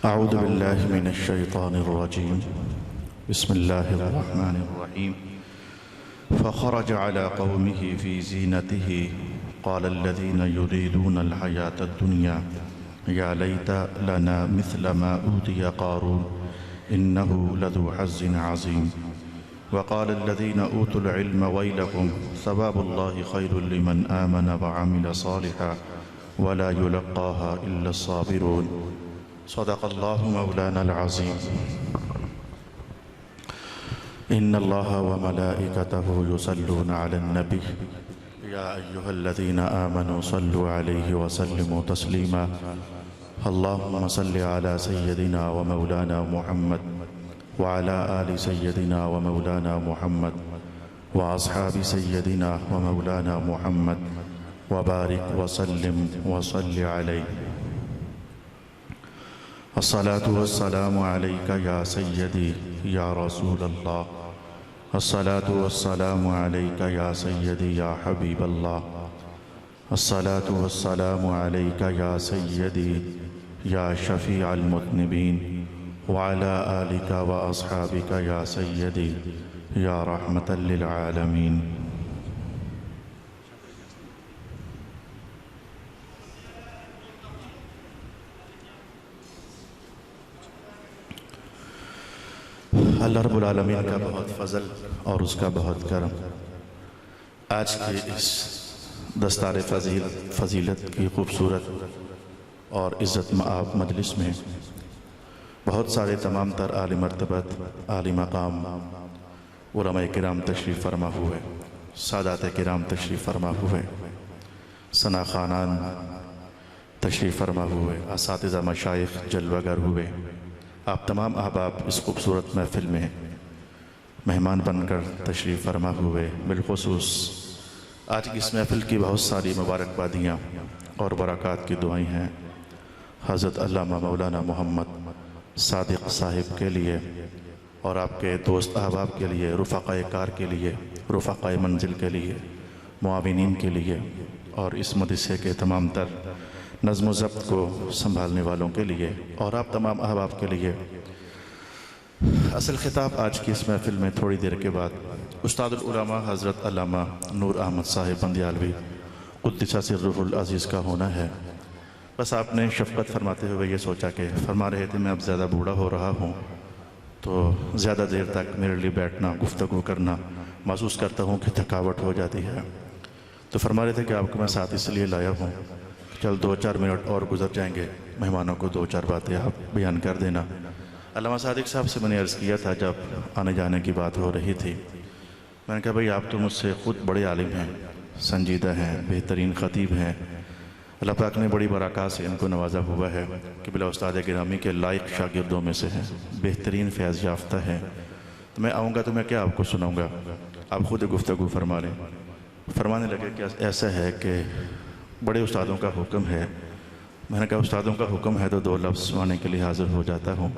أعوذ بالله من الشيطان الرجيم. بسم الله الرحمن الرحيم. فخرج على قومه في زينته قال الذين يريدون الحياة الدنيا يا ليت لنا مثل ما أوتي قارون إنه لذو حظ عظيم. وقال الذين أوتوا العلم ويلكم ثواب الله خير لمن آمن وعمل صالحا ولا يلقاها إلا الصابرون. صدق الله مولانا العظيم. إن الله وملائكته يصلون على النبي يا أيها الذين آمنوا صلوا عليه وسلموا تسليما. اللهم صل على سيدنا ومولانا محمد وعلى آل سيدنا ومولانا محمد وأصحاب سيدنا ومولانا محمد وبارك وسلم وصل عليه. الصلاة والسلام عليك يا سيدي يا رسول الله. الصلاة والسلام عليك يا سيدي يا حبيب الله. الصلاة والسلام عليك يا سيدي يا شفيع المذنبين وعلى آلك وأصحابك يا سيدي يا رحمة للعالمين. اللہ رب العالمین کا بہت فضل اور اس کا بہت کرم، آج کی اس دستار فضیلت کی خوبصورت اور عزت مآب مجلس میں بہت سارے تمام تر عالی مرتبت عالی مقام علماء کرام تشریف فرما ہوئے، سادات کرام تشریف فرما ہوئے، ثنا خانان تشریف فرما ہوئے، اساتذہ مشائخ جلوگر ہوئے، آپ تمام احباب اس خوبصورت محفل میں مہمان بن کر تشریف فرما ہوئے، بالخصوص آج کی اس محفل کی بہت ساری مبارکبادیاں اور برکات کی دعائیں ہیں حضرت علامہ مولانا محمد صادق صاحب کے لیے اور آپ کے دوست احباب کے لیے، رفقائے کار کے لیے، رفقائے منزل کے لیے، معاونین کے لیے اور اس مدرسے کے تمام تر نظم و ضبط کو سنبھالنے والوں کے لیے اور آپ تمام احباب کے لیے۔ اصل خطاب آج کی اس محفل میں تھوڑی دیر کے بعد استاد العلماء حضرت علامہ نور احمد صاحب بندیالوی قدس سرہ العزیز کا ہونا ہے۔ بس آپ نے شفقت فرماتے ہوئے یہ سوچا کہ فرما رہے تھے میں اب زیادہ بوڑھا ہو رہا ہوں تو زیادہ دیر تک میرے لیے بیٹھنا گفتگو کرنا محسوس کرتا ہوں کہ تھکاوٹ ہو جاتی ہے، تو فرما رہے تھے کہ آپ کو میں ساتھ اس لیے لایا ہوں چل 2-4 منٹ اور گزر جائیں گے، مہمانوں کو 2-4 باتیں آپ بیان کر دینا۔ علامہ صادق صاحب سے میں نے عرض کیا تھا جب آنے جانے کی بات ہو رہی تھی، میں نے کہا بھئی آپ تو مجھ سے خود بڑے عالم ہیں، سنجیدہ ہیں، بہترین خطیب ہیں، اللہ پاک نے بڑی برکات سے ان کو نوازا ہوا ہے کہ بلا استاد گرامی کے لائق شاگردوں میں سے ہیں، بہترین فیض یافتہ ہیں، تو میں آؤں گا تو میں کیا آپ کو سناؤں گا، آپ خود گفتگو فرما لیں۔ فرمانے لگے کہ ایسا ہے کہ بڑے استادوں کا حکم ہے۔ میں نے کہا استادوں کا حکم ہے تو 2 لفظ سنانے کے لیے حاضر ہو جاتا ہوں۔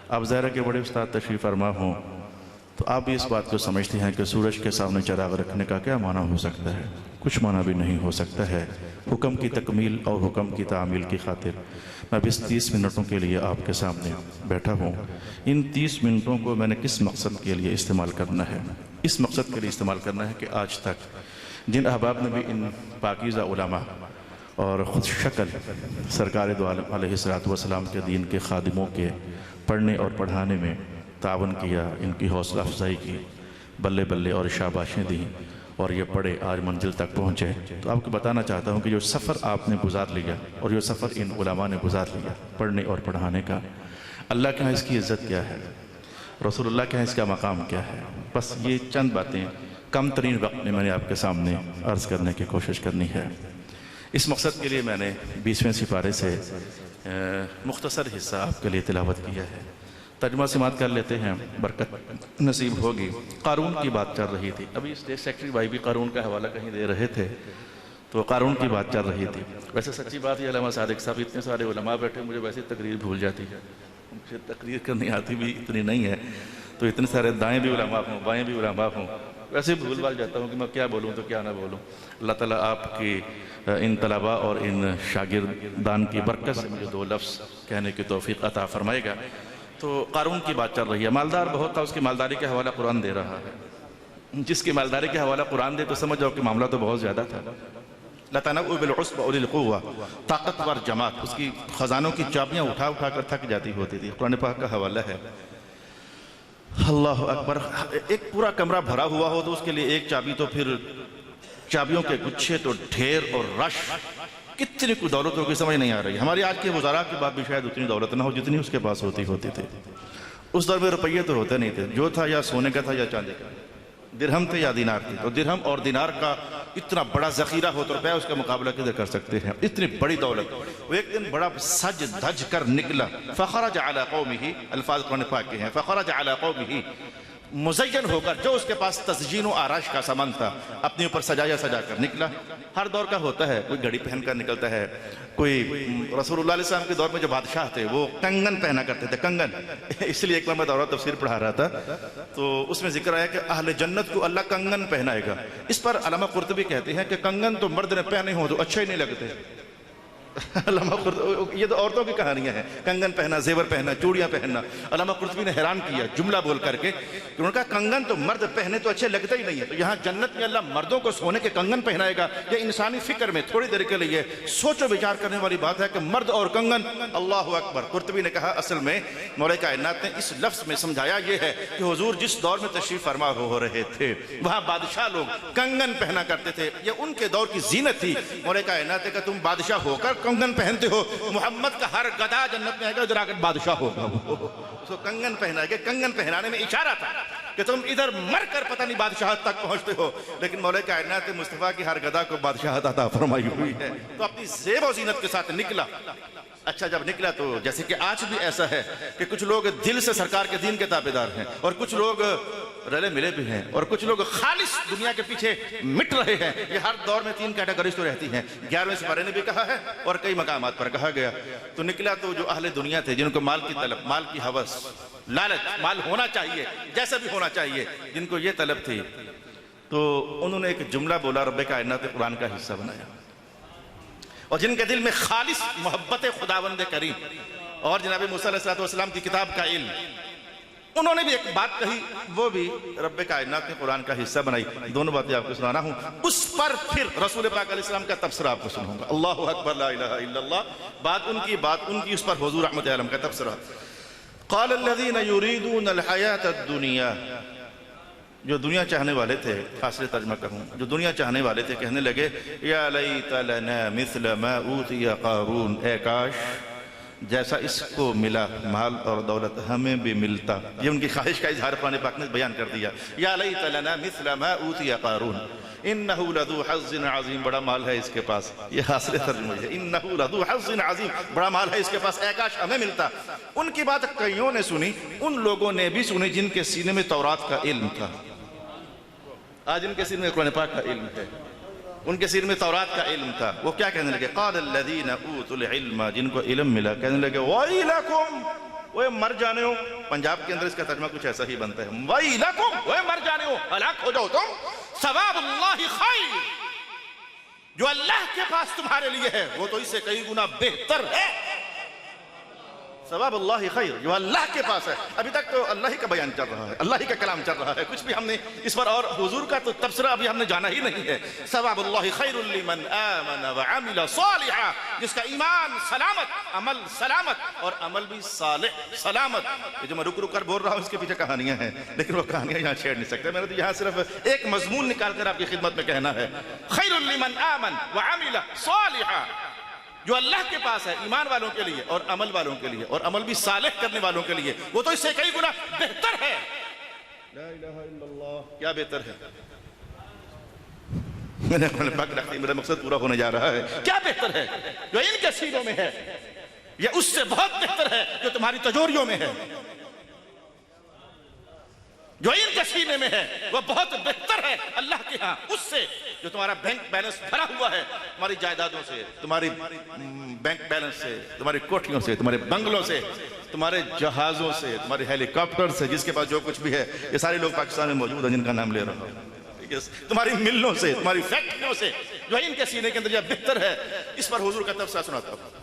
آپ ظاہر ہے کہ بڑے استاد تشریف فرما ہوں تو آپ بھی اس بات کو سمجھتے ہیں کہ سورج کے سامنے چراغ رکھنے کا کیا معنی ہو سکتا ہے، کچھ معنی بھی نہیں ہو سکتا ہے۔ حکم کی تکمیل اور حکم کی تعمیل کی خاطر میں اب اس 30 منٹوں کے لیے آپ کے سامنے بیٹھا ہوں۔ ان 30 منٹوں کو میں نے کس مقصد کے لیے استعمال کرنا ہے؟ اس مقصد کے لیے استعمال کرنا ہے کہ آج تک جن احباب نے بھی ان پاکیزہ علماء اور خود شکل سرکار دو عالم علیہ السلام کے دین کے خادموں کے پڑھنے اور پڑھانے میں تعاون کیا، ان کی حوصلہ افزائی کی، بلے بلے اور شاباشیں دیں اور یہ پڑھے آج منزل تک پہنچے، تو آپ کو بتانا چاہتا ہوں کہ جو سفر آپ نے گزار لیا اور جو سفر ان علماء نے گزار لیا پڑھنے اور پڑھانے کا، اللہ کے ہاں اس کی عزت کیا ہے، رسول اللہ کے ہاں اس کا مقام کیا ہے، بس یہ چند باتیں کم ترین وقت میں نے آپ کے سامنے عرض کرنے کی کوشش کرنی ہے۔ اس مقصد کے لیے میں نے 20ویں سپارے سے مختصر حصہ آپ کے لیے تلاوت کیا ہے، ترجمہ سماعت کر لیتے ہیں، برکت نصیب ہوگی۔ قارون کی بات چل رہی تھی، ابھی اسٹیٹ سیکرٹری بھائی بھی قارون کا حوالہ کہیں دے رہے تھے، تو قارون کی بات چل رہی تھی۔ ویسے سچی بات یہ علامہ صادق صاحب اتنے سارے علماء بیٹھے، مجھے ویسے تقریر بھول جاتی ہے، مجھے تقریر کرنی آتی بھی اتنی نہیں ہے، تو اتنے سارے دائیں بھی علماء ہوں بائیں بھی علماء ہوں ویسے بھول بھال جاتا ہوں کہ میں کیا بولوں تو کیا نہ بولوں۔ اللہ تعالیٰ آپ کی ان طلباء اور ان شاگردان کی برکت سے مجھے دو لفظ کہنے کی توفیق عطا فرمائے گا۔ تو قارون کی بات چل رہی ہے، مالدار بہت تھا، اس کی مالداری کے حوالہ قرآن دے رہا ہے۔ جس کی مالداری کے حوالہ قرآن دے تو سمجھ جاؤ کہ معاملہ تو بہت زیادہ تھا۔ لَتَنَوْءُ بِالْعُصْبَ أُولِي الْقُوَّةِ، طاقتور جماعت، اس کی خزانوں کی چابیاں اٹھا اٹھا کر تھک جاتی ہوتی تھی۔ قرآن پاک کا حوالہ ہے۔ اللہ اکبر، ایک پورا کمرہ بھرا ہوا ہو تو اس کے لیے ایک چابی، تو پھر چابیوں کے گچھے تو ڈھیر اور رش، کتنی کوئی دولت ہوگی سمجھ نہیں آ رہی۔ ہماری آج کے وزراء کے بعد بھی شاید اتنی دولت نہ ہو جتنی اس کے پاس ہوتی تھی۔ اس دور میں روپیے تو ہوتے نہیں تھے، جو تھا یا سونے کا تھا یا چاندی کا، درہم تھے یا دینار تھے۔ تو درہم اور دینار کا اتنا بڑا ذخیرہ ہو تو روپیہ اس کا مقابلہ کدھر کر سکتے ہیں، اتنی بڑی دولت۔ وہ ایک دن بڑا سج دھج کر نکلا، فخرج علی قومہ، الفاظ قرآن پاک کے ہیں، فخرج علی قومہ، مزین ہو کر، جو اس کے پاس تزیین و آرائش کا سامان تھا اپنے اوپر سجا کر نکلا۔ ہر دور کا ہوتا ہے، کوئی گھڑی پہن کر نکلتا ہے، کوئی رسول اللہ علیہ السلام کے دور میں جو بادشاہ تھے وہ کنگن پہنا کرتے تھے، کنگن۔ اس لیے ایک بار میں دورہ تفسیر پڑھا رہا تھا تو اس میں ذکر آیا کہ اہل جنت کو اللہ کنگن پہنائے گا۔ اس پر علامہ قرطبی کہتے ہیں کہ کنگن تو مرد نے پہنے ہوں تو اچھے ہی نہیں لگتے۔ علامہ قرطبی، یہ تو عورتوں کی کہانیاں ہیں، کنگن پہنا، زیور پہنا، چوڑیاں پہننا۔ علامہ قرطبی نے حیران کیا جملہ بول کر کے کہ انہوں نے کہا کنگن تو مرد پہنے تو اچھے لگتے ہی نہیں ہے، تو یہاں جنت میں اللہ مردوں کو سونے کے کنگن پہنائے گا؟ یہ انسانی فکر میں تھوڑی دیر کے لیے سوچ و وچار کرنے والی بات ہے کہ مرد اور کنگن۔ اللہ اکبر۔ قرطبی نے کہا اصل میں مولا کائنات نے اس لفظ میں سمجھایا یہ ہے کہ حضور جس دور میں تشریف فرما ہو رہے تھے وہاں بادشاہ لوگ کنگن پہنا کرتے تھے، یہ ان کے دور کی زینت تھی۔ مولا کائنات نے کہا تم بادشاہ ہو کر کنگن پہنتے ہو، محمد کا ہر گدھا جنت میں آئے گا ادھر آ کر بادشاہ ہوگا۔ اس کو کنگن پہنائے گا۔ کنگن پہنانے میں اشارہ تھا کہ تم ادھر مر کر پتہ نہیں بادشاہت تک پہنچتے ہو، لیکن مولا کائنات مصطفیٰ کی ہر گدھا کو بادشاہت عطا فرمائی ہوئی ہے۔ تو اپنی زیب و زینت کے ساتھ نکلا۔ اچھا جب نکلا تو جیسے کہ آج بھی ایسا ہے کہ کچھ لوگ دل سے سرکار کے دین کے تابعدار ہیں، اور کچھ لوگ رلے ملے بھی ہیں، اور کچھ لوگ خالص دنیا کے پیچھے مٹ رہے ہیں۔ یہ ہر دور میں تین کیٹیگریز تو رہتی ہیں، 11ویں سپارے نے بھی کہا ہے اور کئی مقامات پر کہا گیا۔ تو نکلا تو جو اہل دنیا تھے، جن کو مال کی طلب، مال کی ہوس، لالچ، مال ہونا چاہیے جیسا بھی ہونا چاہیے، جن کو یہ طلب تھی، تو انہوں نے ایک جملہ بولا، رب کائنات قرآن کا حصہ بنایا، اور جن کے دل میں خالص محبت خداوند کریم اور جناب موسیٰ علیہ السلام کی کتاب کا علم، انہوں نے بھی ایک بات کہی، وہ بھی رب کائنات نے قرآن کا حصہ بنائی۔ دونوں باتیں آپ کو سنانا ہوں، اس پر پھر رسول پاک علیہ السلام کا تبصرہ آپ کو سناؤں گا۔ اللہ اکبر، لا الہ الا اللہ۔ بات ان کی، اس پر حضور رحمت عالم کا تبصرہ۔ قال الذین یریدون الحیاة الدنیا، جو دنیا چاہنے والے تھے، فاصلے ترجمہ کروں، جو دنیا چاہنے والے تھے کہنے لگے یا لیت لنا مثل ما اوتی قارون، اے کاش جیسا اس کو ملا مال اور دولت ہمیں بھی ملتا۔ یہ ان کی خواہش کا اظہار قرآن پاک نے بیان کر دیا۔ یا لیت لنا مثل ما اوتی قارون انہو لذو حظ عظیم، بڑا مال ہے اس کے پاس۔ یہ حاصل ترجمہ ہے، انہو لذو حظ عظیم، بڑا مال ہے اس کے پاس، اے کاش ہمیں ملتا۔ ان کی بات کئیوں نے سنی، ان لوگوں نے بھی سنی جن کے سینے میں تورات کا علم تھا۔ آج ان کے سینے میں قرآن پاک کا علم ہے، ان کے سینے میں تورات کا علم تھا۔ وہ کیا کہنے لگے؟ قال الذین اوتوا العلم، جن کو علم ملا، کہنے لگے ویلکم، وہ مر جانے ہو۔ پنجاب کے اندر اس کا ترجمہ کچھ ایسا ہی بنتا ہے، ویلکم، وہ مر جانے ہو، ہلاک ہو جاؤ تم، ثواب اللہ خیر، جو اللہ کے پاس تمہارے لیے ہے وہ تو اس سے کئی گنا بہتر ہے۔ ثواب اللہ خیر، جو اللہ کے پاس ہے۔ ابھی تک تو اللہ ہی کا بیان چل رہا ہے، اللہ ہی کا کلام چل رہا ہے، کچھ بھی ہم نے اس پر، اور حضور کا تو تبصرہ ابھی ہم نے جانا ہی نہیں ہے۔ ثواب اللہ خیر لمن آمن وعمل صالحا، جس کا ایمان سلامت، عمل سلامت، اور عمل بھی صالح سلامت۔ یہ جو میں رک رک کر بول رہا ہوں اس کے پیچھے کہانیاں ہیں، لیکن وہ کہانیاں یہاں چھیڑ نہیں سکتے، میں نے تو یہاں صرف ایک مضمون نکال کر آپ کی خدمت میں کہنا ہے، خیر لمن آمن وعمل صالحا، جو اللہ کے پاس ہے ایمان والوں کے لیے اور عمل والوں کے لیے، اور عمل بھی صالح کرنے والوں کے لیے، وہ تو اس سے کئی گنا بہتر ہے۔ لا الہ الا اللہ، کیا بہتر ہے؟ میں نے قرآن پاک رکھتی، میرا مقصد پورا ہونے جا رہا ہے۔ کیا بہتر ہے جو ان کے سینوں میں ہے، یا اس سے بہت بہتر ہے جو تمہاری تجوریوں میں ہے؟ جو ان کے سینے میں ہے وہ بہت بہتر ہے اللہ کے ہاں اس سے جو تمہارا بینک بیلنس بھرا ہوا ہے، تمہاری جائیدادوں سے، تمہاری بینک بیلنس سے، تمہاری کوٹھیوں سے، تمہارے بنگلوں سے، تمہارے جہازوں سے، تمہارے ہیلی کاپٹر سے، جس کے پاس جو کچھ بھی ہے۔ یہ سارے لوگ پاکستان میں موجود ہیں جن کا نام لے رہا ہوں۔ تمہاری ملوں سے، تمہاری فیکٹریوں سے، جو ان کے سینے کے اندر یہ بہتر ہے. اس پر حضور کا تبصرہ سناتا ہوں.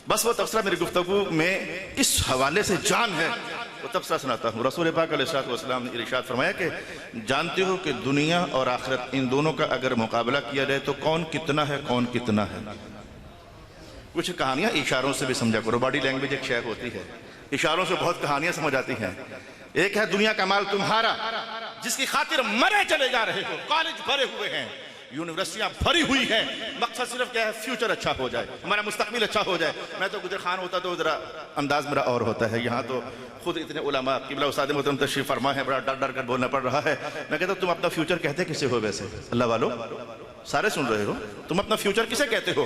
بس وہ تبصرہ میری گفتگو میں اس حوالے سے جان ہے، وہ تبصرہ سناتا ہوں. رسول پاک علیہ السلام نے ارشاد فرمایا کہ جانتے ہو کہ دنیا اور آخرت ان دونوں کا اگر مقابلہ کیا جائے تو کون کتنا ہے، کون کتنا ہے. کچھ کہانیاں اشاروں سے بھی سمجھا کرو. باڈی لینگویج ایک شے ہوتی ہے، اشاروں سے بہت کہانیاں سمجھ آتی ہیں. ایک ہے دنیا کا مال تمہارا جس کی خاطر مرے چلے جا رہے ہو. کالج بھرے ہوئے ہیں، یونیورسٹیاں بھری ہوئی ہیں، مقصد صرف کیا ہے، فیوچر اچھا ہو جائے، ہمارا مستقبل اچھا ہو جائے. میں تو گجر خان ہوتا تو ذرا انداز میرا اور ہوتا ہے. یہاں تو خود اتنے علماء قبلہ استاد محترم تشریف فرما ہے، بڑا ڈر ڈر کر بولنا پڑ رہا ہے. میں کہتا ہوں تم اپنا فیوچر کہتے کسے ہو؟ ویسے اللہ والو سارے سن رہے ہو، تم اپنا فیوچر کسے کہتے ہو؟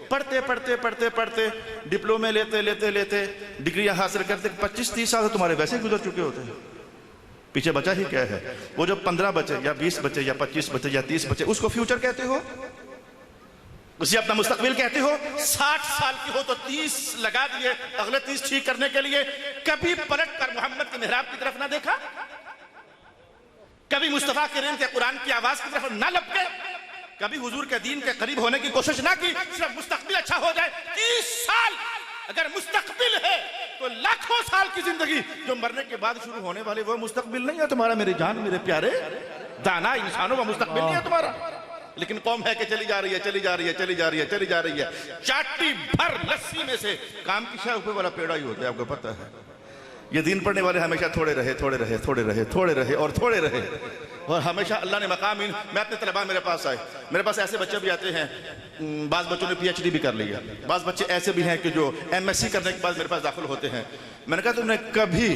پڑھتے پڑھتے پڑھتے پڑھتے ڈپلومے لیتے لیتے لیتے ڈگریاں حاصل کرتے 25-30 سال تمہارے ویسے گزر چکے ہوتے ہیں. پیچھے بچا ہی کیا ہے؟ وہ جو 15 بچے یا 20 بچے یا 25 بچے یا 30 بچے، اس کو فیوچر کہتے ہو؟ اسے اپنا مستقبل کہتے ہو؟ 60 سال کی ہو تو 30 لگا دیے اگلے 30 ٹھیک کرنے کے لیے. کبھی پلٹ کر محمد کے محراب کی طرف نہ دیکھا؟ کبھی مصطفیٰ کریم کے قرآن کی آواز کی طرف نہ لپکے؟ کبھی حضور کے دین کے قریب ہونے کی کوشش نہ کی؟ صرف مستقبل اچھا ہو جائے. 30 سال اگر مستقبل ہے تو لاکھوں سال کی زندگی جو مرنے کے بعد شروع ہونے والی وہ مستقبل نہیں ہے تمہارا. میری جان، میرے پیارے دانا انسانوں، وہ مستقبل نہیں ہے تمہارا. لیکن قوم ہے کہ چلی جا رہی ہے، چلی جا رہی ہے، چلی جا رہی ہے، چلی جا رہی ہے. چاٹی بھر لسی میں سے کام کی شاہ اوپر والا پیڑا ہی ہوتا ہے. آپ کو پتہ ہے یہ دین پڑھنے والے ہمیشہ تھوڑے رہے، تھوڑے رہے، تھوڑے رہے، تھوڑے رہے اور تھوڑے رہے. اور ہمیشہ اللہ نے مقام میں اپنے طلباء میرے پاس آئے، میرے پاس ایسے بچے بھی آتے ہیں، بعض بچوں نے PhD بھی کر لیا، بعض بچے ایسے بھی ہیں کہ جو MSc کرنے کے بعد میرے پاس داخل ہوتے ہیں. میں نے کہا تم نے کبھی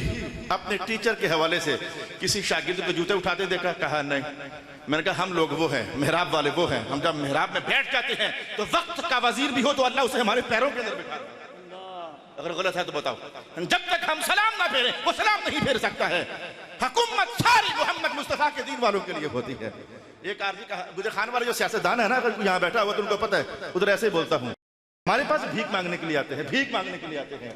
اپنے ٹیچر کے حوالے سے کسی شاگرد کو جوتے اٹھاتے دیکھا؟ کہا نہیں. میں نے کہا ہم لوگ وہ ہیں، محراب والے وہ ہیں، ہم جب محراب میں بیٹھ جاتے ہیں تو وقت کا وزیر بھی ہو تو اللہ اسے ہمارے پیروں کے اندر بٹھا دے. اگر غلط ہے تو بتاؤ. جب تک ہم سلام نہ پھیریں وہ سلام نہیں پھیر سکتا ہے. حکومت ساری محمد مصطفیٰ کے دین والوں کے لیے ہوتی ہے. ایک عارضی کہا، گجر خان والے جو سیاستدان ہے نا، اگر یہاں بیٹھا ہوا تو ان کو پتہ ہے ادھر ایسے ہی بولتا ہوں. ہمارے پاس بھیک مانگنے کے لیے آتے ہیں، بھیک مانگنے کے لیے آتے ہیں.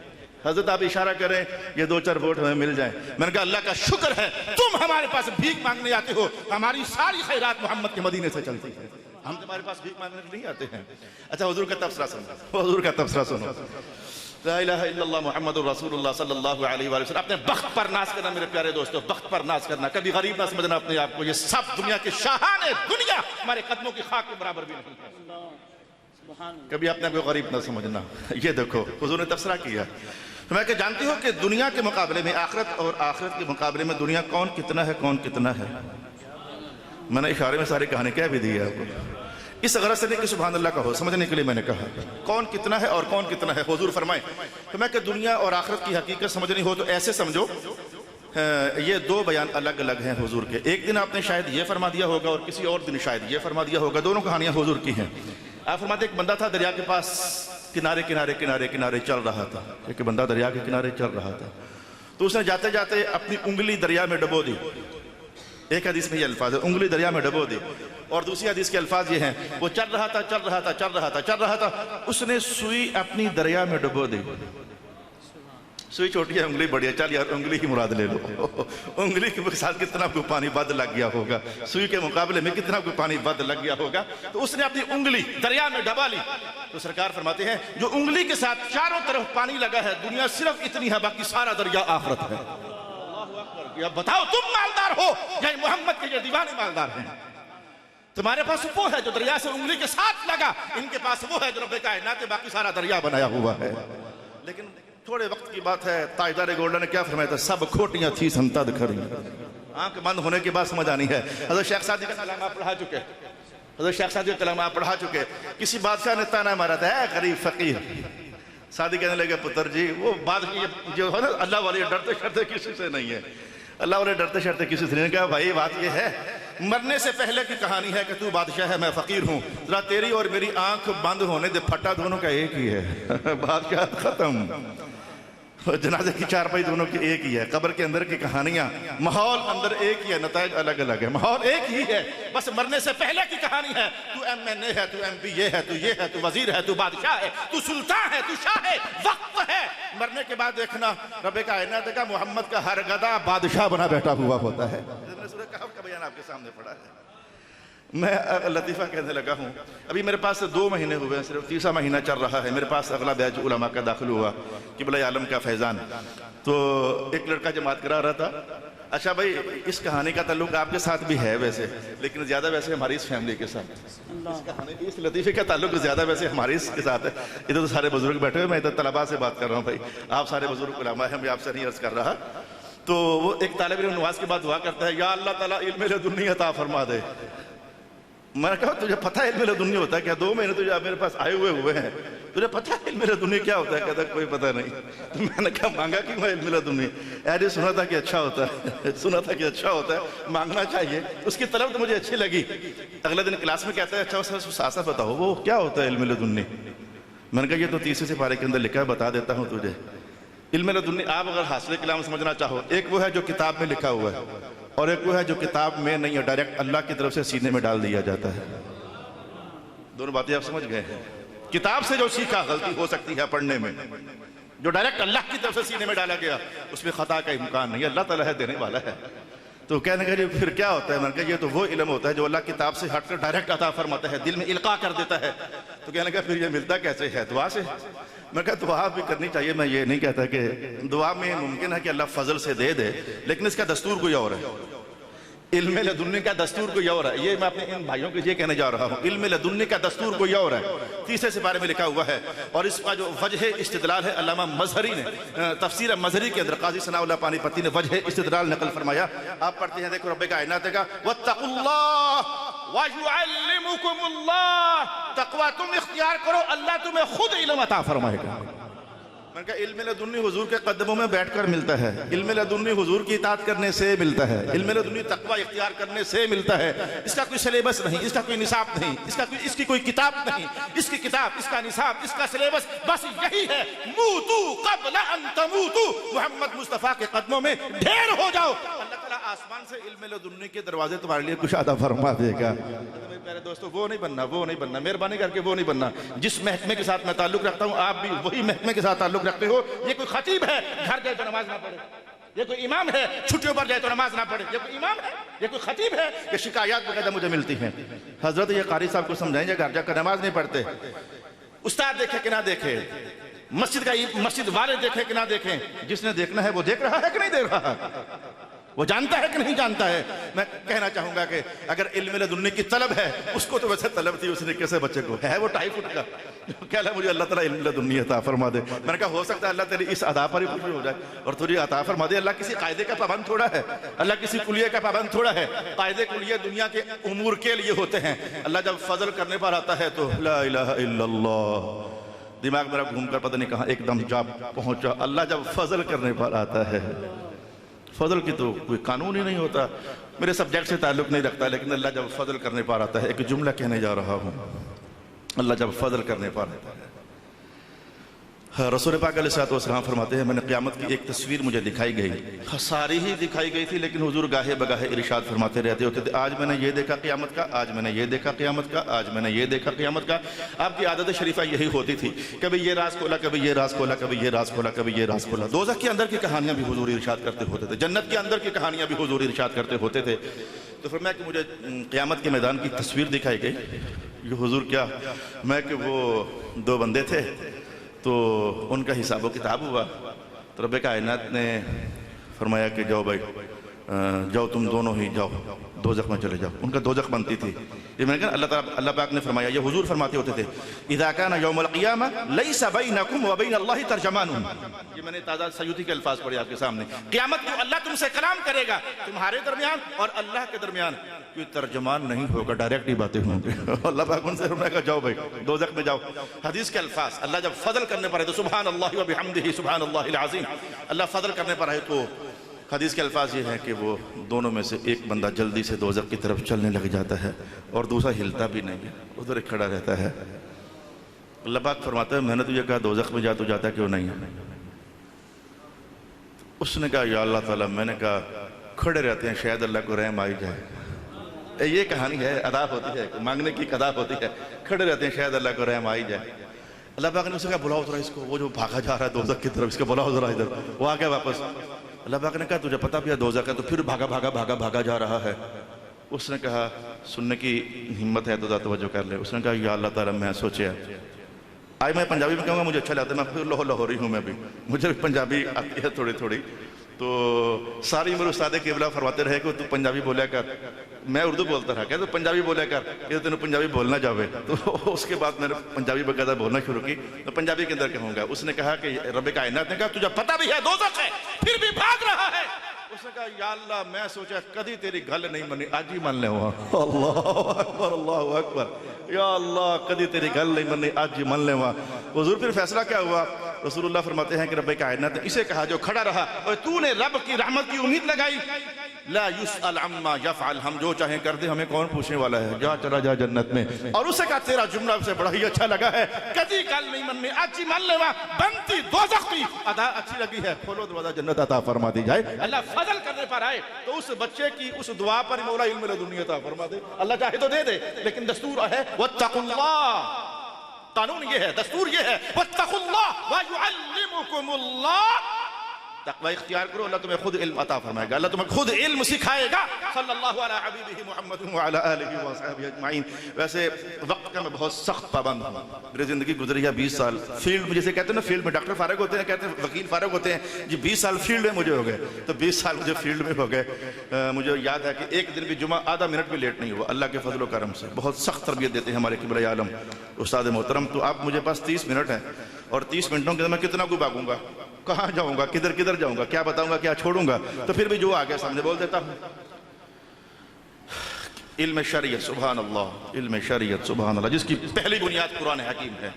حضرت آپ اشارہ کریں یہ 2-4 ووٹ ہمیں مل جائیں. میں نے کہا اللہ کا شکر ہے تم ہمارے پاس بھیک مانگنے آتے ہو. ہماری ساری خیرات محمد کے مدینے سے چلتی ہے، ہم تمہارے پاس بھیک مانگنے کے لیے آتے ہیں. اچھا حضور کا تبصرہ سنو، حضور کا تبصرہ سنو. لا الہ الا اللہ محمد الرسول اللہ صلی اللہ علیہ وآلہ وسلم. اپنے بخت پر ناز کرنا میرے پیارے دوستو، بخت پر ناز کرنا. کبھی غریب نہ سمجھنا اپنے آپ کو. یہ سب دنیا کے شاہان دنیا ہمارے قدموں کی خاک کے برابر بھی نہیں ہے. کبھی اپنے آپ کو غریب نہ سمجھنا. یہ دیکھو حضور نے تبصرہ کیا. میں کہ جانتی ہو کہ دنیا کے مقابلے میں آخرت اور آخرت کے مقابلے میں دنیا کون کتنا ہے، کون کتنا ہے. میں نے اشارے میں ساری کہانی کہہ بھی دی ہے آپ کو. اس غرض سے نہیں کہ سبحان اللہ کا ہو، سمجھنے کے لیے میں نے کہا کون کتنا ہے اور کون کتنا ہے. حضور فرمائے تو میں کہ دنیا اور آخرت کی حقیقت سمجھنی ہو تو ایسے سمجھو. یہ 2 بیان الگ الگ ہیں حضور کے. ایک دن آپ نے شاید یہ فرما دیا ہوگا اور کسی اور دن شاید یہ فرما دیا ہوگا. دونوں کہانیاں حضور کی ہیں. آپ فرماتے ایک بندہ تھا دریا کے پاس، کنارے کنارے کنارے کنارے چل رہا تھا. ایک بندہ دریا کے کنارے چل رہا تھا تو اس نے جاتے جاتے اپنی انگلی دریا میں ڈبو دی. ایک حدیث میں یہ الفاظ ہے، انگلی دریا میں ڈبو دی. اور دوسری حدیث کے الفاظ یہ ہیں، وہ چل رہا تھا چل رہا تھا چل رہا تھا چل رہا تھا، اس نے سوئی اپنی دریا میں ڈبو دی. سوئی چھوٹی ہے، انگلی بڑی ہے، چل یار انگلی کی مراد لے لو. انگلی کے ساتھ کتنا کوئی پانی بد لگ گیا ہوگا، سوئی کے مقابلے میں کتنا کوئی پانی بد لگ گیا ہوگا. تو اس نے اپنی انگلی دریا میں ڈبا لی. تو سرکار فرماتے ہیں جو انگلی کے ساتھ چاروں طرف پانی لگا ہے دنیا صرف اتنی ہے، باقی سارا دریا آخرت ہے. اب بتاؤ تم مالدار ہو یا محمد کے جو دیوانے مالدار ہیں؟ تمہارے پاس وہ ہے جو دریا سے انگلی کے ساتھ لگا، ان کے پاس وہ ہے جو رب کائنات باقی سارا دریا بنایا ہوا ہے. لیکن تھوڑے وقت کی بات ہے، تاجدار گولڈا نے کیا فرمایا تھا؟ سب کھوٹیاں تھی سنتد کھری. آنکھ بند ہونے کے بعد سمجھ آنی ہے. حضرت شیخ سعدی کا کلام آپ پڑھا چکے، حضرت شیخ سعدی کا کلام آپ پڑھا چکے. کسی بادشاہ نے تانا مارا تھا، اے غریب فقیر. سعدی کہنے لگے پتر جی وہ بات جو ہے نا اللہ والے ڈرتے شرتے کسی سے نہیں ہے. اللہ والے ڈرتے شرتے کسی سے نہیں. کہا بھائی بات یہ ہے مرنے سے پہلے کی کہانی ہے کہ تو بادشاہ ہے میں فقیر ہوں، ذرا تیری اور میری آنکھ بند ہونے دے، پھٹا دونوں کا ایک ہی ہے. بادشاہ ختم. جنازے کی چارپائی دونوں کی ایک ہی ہے، قبر کے اندر کی کہانیاں، ماحول اندر ایک ہی ہے، نتائج الگ الگ ہے، ماحول ایک ہی ہے، بس مرنے سے پہلے کی کہانی ہے، تو ایم این اے ہے، تو ایم پی اے ہے، تو یہ ہے، تو وزیر ہے، تو بادشاہ ہے، تو سلطان ہے، تو شاہ ہے، وقت ہے۔ مرنے کے بعد دیکھنا رب کائنات کا محمد کا ہر گدھا بادشاہ بنا بیٹھا ہوا ہوتا ہے۔ میں نے سورہ کہف کا بیان آپ کے سامنے پڑھا ہے۔ میں لطیفہ کہنے لگا ہوں، ابھی میرے پاس 2 مہینے ہوئے ہیں، صرف 3واں مہینہ چل رہا ہے، میرے پاس اگلا بیچ علماء کا داخل ہوا، قبلہ عالم کا فیضان۔ تو ایک لڑکا جماعت کرا رہا تھا، اچھا بھائی اس کہانی کا تعلق آپ کے ساتھ بھی ہے ویسے، لیکن زیادہ ویسے ہماری اس فیملی کے ساتھ، اس کہانی اس لطیفے کا تعلق زیادہ ویسے ہماری اس کے ساتھ ہے۔ ادھر تو سارے بزرگ بیٹھے ہوئے، میں ادھر طلباء سے بات کر رہا ہوں، بھائی آپ سارے بزرگ علماء ہیں، میں آپ سے نہیں عرض کر رہا۔ تو وہ ایک طالب علم نماز کے بعد دعا کرتا ہے، یا اللہ تعالیٰ علم لدنی عطا فرما دے۔ میں نے کہا تجھے پتہ ہے علم لدنی ہوتا ہے کیا؟ 2 مہینے تجھے میرے پاس آئے ہوئے ہیں، تجھے پتہ ہے علم لدنی کیا ہوتا ہے؟ کہتا ہے کوئی پتہ نہیں۔ تو میں نے کہا مانگا کیوں ہے علم لدنی؟ ایڈی سنا تھا کہ اچھا ہوتا ہے، سنا تھا کہ اچھا ہوتا ہے، مانگنا چاہیے۔ اس کی طلب تو مجھے اچھی لگی۔ اگلے دن کلاس میں کہتا ہے اچھا ساسا بتاؤ وہ کیا ہوتا ہے علم لدنی؟ میں نے کہا یہ تو 30 سپارے کے اندر لکھا ہے، بتا دیتا ہوں تجھے۔ علم لدنی آپ اگر حاصل کلام سمجھنا چاہو، ایک وہ ہے جو کتاب میں لکھا ہوا ہے، اور ایک وہ ہے جو کتاب میں نہیں ہے، ڈائریکٹ اللہ کی طرف سے سینے میں ڈال دیا جاتا ہے۔ دونوں باتیں آپ سمجھ گئے ہیں؟ کتاب سے جو سیکھا غلطی ہو سکتی ہے پڑھنے میں، جو ڈائریکٹ اللہ کی طرف سے سینے میں ڈالا گیا اس میں خطا کا امکان نہیں ہے، اللہ تعالیٰ ہے دینے والا ہے۔ تو کہنے کہ پھر کیا ہوتا ہے؟ میں نے کہا یہ تو وہ علم ہوتا ہے جو اللہ کتاب سے ہٹ کر ڈائریکٹ عطا فرماتا ہے، دل میں القاء کر دیتا ہے۔ تو کہنے کہ پھر یہ ملتا کیسے ہے؟ دعا سے۔ میں کہا دعا بھی کرنی چاہیے، میں یہ نہیں کہتا کہ دعا میں ممکن ہے کہ اللہ فضل سے دے دے، لیکن اس کا دستور کوئی اور ہے۔ علم لدنی کا دستور کوئی اور ہے، یہ میں اپنے ان بھائیوں کو یہ کہنے جا رہا ہوں، علم لدنی کا دستور کوئی اور ہے، 30 سپارے میں لکھا ہوا ہے۔ اور اس کا جو وجہ استدلال ہے، علامہ مظہری نے تفسیر مظہری کے اندر قاضی ثناء اللہ پانی پتی نے وجہ استدلال نقل فرمایا۔ آپ پڑھتے ہیں، دیکھو رب کائنات کا واتقوا اللہ ویعلمکم اللہ، تقوی تم اختیار کرو، اللہ تمہیں خود علم عطا فرمائے گا۔ میں نے کہا علم لدنی حضور کے قدموں میں بیٹھ کر ملتا ہے، علم لدنی حضور کی اطاعت کرنے سے ملتا ہے، علم لدنی تقوی اختیار کرنے سے ملتا ہے۔ اس کا کوئی سلیبس نہیں، اس کا کوئی نصاب نہیں، اس کی کوئی کتاب نہیں، اس کی کتاب، اس کا نصاب، اس کا سلیبس بس یہی ہے، موتو قبل ان تموتو، محمد مصطفیٰ کے قدموں میں ڈھیر ہو جاؤ، اللہ تعالیٰ آسمان سے علم لدنی کے دروازے تمہارے لیے کچھ عطا فرما دے گا۔ میرے دوستو وہ نہیں بننا، مہربانی کر کے وہ نہیں بننا۔ جس محکمے کے ساتھ میں تعلق رکھتا ہوں آپ بھی وہی محکمے کے ساتھ تعلق رکھتے ہو۔ یہ کوئی خطیب ہے گھر جائے تو نماز نہ پڑھے، یہ کوئی امام ہے چھٹیوں پر جائے تو نماز نہ پڑھے، یہ کوئی امام ہے، یہ کوئی خطیب ہے کہ شکایات باقاعدہ مجھے ملتی ہیں، حضرت یہ قاری صاحب کو سمجھائیں گے گھر جا کر نماز نہیں پڑھتے، استاد دیکھے کہ نہ دیکھے، مسجد والے دیکھے کہ نہ دیکھیں، جس نے دیکھنا ہے وہ دیکھ رہا ہے کہ نہیں دیکھ رہا، وہ جانتا ہے کہ نہیں جانتا ہے۔ میں کہنا چاہوں گا کہ اگر علم لدنی کی طلب ہے، اس کو تو ویسے طلب تھی اس نے کیسے بچے کو ہے، وہ 2.5 فٹ کا کہہ رہا ہے مجھے اللہ تعالیٰ علم لدنی عطا فرما دے۔ میں نے کہا ہو سکتا ہے اللہ تیری اس ادا پر ہی خوشی ہو جائے اور تجھے عطا فرما دے۔ اللہ کسی قاعدے کا پابند تھوڑا ہے، اللہ کسی کلیے کا پابند تھوڑا ہے، قاعدے کلیے دنیا کے امور کے لیے ہوتے ہیں۔ اللہ جب فضل کرنے پر آتا ہے تو لا الہ الا اللہ، دماغ میرا گھوم کر پتہ نہیں کہاں ایک دم جا پہنچا۔ اللہ جب فضل کرنے پر آتا ہے، فضل کی تو کوئی قانون ہی نہیں ہوتا، میرے سبجیکٹ سے تعلق نہیں رکھتا، لیکن اللہ جب فضل کرنے پر آتا ہے، ایک جملہ کہنے جا رہا ہوں، اللہ جب فضل کرنے پر آتا ہے۔ رسول پاک علیہ السلام فرماتے ہیں میں نے قیامت کی ایک تصویر مجھے دکھائی گئی، ساری ہی دکھائی گئی تھی، لیکن حضور گاہے بگاہے ارشاد فرماتے رہتے ہوتے تھے آج میں نے یہ دیکھا قیامت کا، آج میں نے یہ دیکھا قیامت کا، آج میں نے یہ دیکھا قیامت کا۔ آپ کی عادت شریفہ یہی ہوتی تھی، کبھی یہ راز کھولا، کبھی یہ راز کھولا، کبھی یہ راز کھولا، کبھی یہ راز کھولا۔ دوزخ کے اندر کی کہانیاں بھی حضور ارشاد کرتے ہوتے تھے، جنت کے اندر کی کہانیاں بھی حضور ارشاد کرتے ہوتے تھے۔ تو فرمایا کہ مجھے قیامت کے میدان کی تصویر دکھائی گئی۔ یہ حضور کیا؟ میں کہ وہ 2 بندے تھے تو ان کا حساب و کتاب ہوا، تو رب کائنات نے فرمایا کہ جاؤ بھائی، جاؤ تم دونوں ہی جاؤ دوزخ میں چلے جاؤ۔ ان کا دوزخ بنتی تھی۔ یہ میں نے کہا اللہ پاک نے فرمایا، یہ حضور فرماتے ہوتے تھے اذا کان یوم القیامہ لیس بینکم وبین اللہ ترجمان۔ یہ میں نے تازہ سیوطی کے الفاظ پڑھے آپ کے سامنے، قیامت کو اللہ تم سے کلام کرے گا، تمہارے درمیان اور اللہ کے درمیان کوئی ترجمان نہیں ہوگا، ڈائریکٹ ہی باتیں ہوں گی۔ اللہ پاک ان سے فرمائے گا جاؤ بھائی دوزخ میں جاؤ۔ حدیث کے الفاظ، اللہ جب فضل کرنے پر آئے تو سبحان اللہ و بحمدہ سبحان اللہ العظیم، اللہ فضل کرنے پر آئے تو حدیث کے الفاظ یہ ہیں کہ وہ دونوں میں سے ایک بندہ جلدی سے دوزخ کی طرف چلنے لگ جاتا ہے اور دوسرا ہلتا بھی نہیں ہے، ادھر ایک کھڑا رہتا ہے۔ اللہ پاک فرماتا ہے میں نے تجھے کہا دوزخ میں جا تو جاتا کیوں نہیں ہے؟ اس نے کہا یا اللہ تعالیٰ، میں نے کہا کھڑے رہتے ہیں شاید اللہ کو رحم آئی جائے. یہ کہانی ہے، ادا ہوتی ہے، مانگنے کی ادا ہوتی ہے. کھڑے رہتے ہیں شاید اللہ کو رحم آئی جائے. اللہ پاک نے اسے کہا بلاؤ ذرا اس کو، وہ جو بھاگا جا رہا ہے دوزخ کی طرف، اس کو بلاؤ ذرا ادھر. وہ آ گیا واپس. اللہ پاک نے کہا تجھے پتہ بھی ہے دوزخ ہے، تو پھر بھاگا جا رہا ہے. اس نے کہا سننے کی ہمت ہے تو ذرا توجہ کر لے. اس نے کہا یا اللہ تعالیٰ میں سوچیا، آج میں پنجابی میں کہوں گا، مجھے اچھا لگتا ہے، میں پھر لاہوری ہوں، میں بھی مجھے بھی پنجابی آتی ہے تھوڑی تھوڑی. تو ساری عمر استاد قبلہ فرماتے رہے کہ تو پنجابی بولیا کر. میں اردو بولتا رہا کہ تو پنجابی بولیا کر، کہ تینوں پنجابی بولنا جاوے. تو اس کے بعد میں نے پنجابی باقاعدہ بولنا شروع کی. تو پنجابی کے اندر کہوں گا. اس نے کہا کہ رب کائنات نے کہا تجھے پتہ بھی ہے دوزخ ہے پھر بھی بھاگ رہا ہے. اس نے کہا یا اللہ میں سوچا کدی تیری گل نہیں منی، آج ہی من لے ہوا. اللہ اکبر اللہ اکبر. یا اللہ کدی تیری گل نہیں منی، آج ہی من لے ہوا. حضور پھر فیصلہ کیا ہوا؟ رسول اللہ فرماتے ہیں کہ رب کائنات نے اسے کہا جو کھڑا رہا، اور تو نے رب کی رحمت کی امید لگائی، لا یسأل عما یفعل، ہم جو چاہیں کر دیں، ہمیں کون پوچھنے والا ہے، جا چلا جا جنت میں. اور اسے کہا تیرا جملہ اسے بڑا ہی اچھا لگا ہے، کدی گل نہیں مننی، آج ہی من لیوا، بنتی دوزخ کی ادا اچھی لگی ہے، کھولو دروازہ جنت عطا فرما دی جائے. اللہ فضل کرنے پر آئے تو اس بچے کی اس دعا پر مولا علم لدنی عطا فرما دے. اللہ چاہے تو دے دے، لیکن دستور ہے واتقوا اللہ، قانون یہ ہے، دستور یہ ہے واتقوا اللہ ویعلمکم اللہ. تقوی اختیار کرو، اللہ تمہیں خود علم عطا فرمائے گا، اللہ تمہیں خود علم سکھائے گا. صلی اللہ علی حبیبہ محمد وعلی آلہ وصحبہ اجمعین. ویسے وقت کا میں بہت سخت پابند ہوں. میری زندگی گزری ہے 20 سال فیلڈ میں، جیسے کہتے ہیں نا فیلڈ میں ڈاکٹر فارغ ہوتے ہیں، کہتے ہیں وکیل فارغ ہوتے ہیں جی، 20 سال فیلڈ میں مجھے ہو گئے. تو 20 سال مجھے فیلڈ میں ہو گئے. مجھے یاد ہے کہ ایک دن بھی جمعہ آدھا منٹ بھی لیٹ نہیں ہوا، اللہ کے فضل و کرم سے. بہت سخت تربیت دیتے ہیں ہمارے قبلہ عالم استاد محترم. تو آپ مجھے پاس 30 منٹ ہیں، اور 30 منٹوں کے اندر میں کتنا کو بھاگوں گا، کہاں جاؤں گا، کدھر جاؤں گا، کیا بتاؤں گا، کیا چھوڑوں گا. تو پھر بھی جو آگے سامنے بول دیتا ہوں. علم شریعت سبحان اللہ، علم شریعت سبحان اللہ، جس کی پہلی بنیاد قرآن حکیم ہے.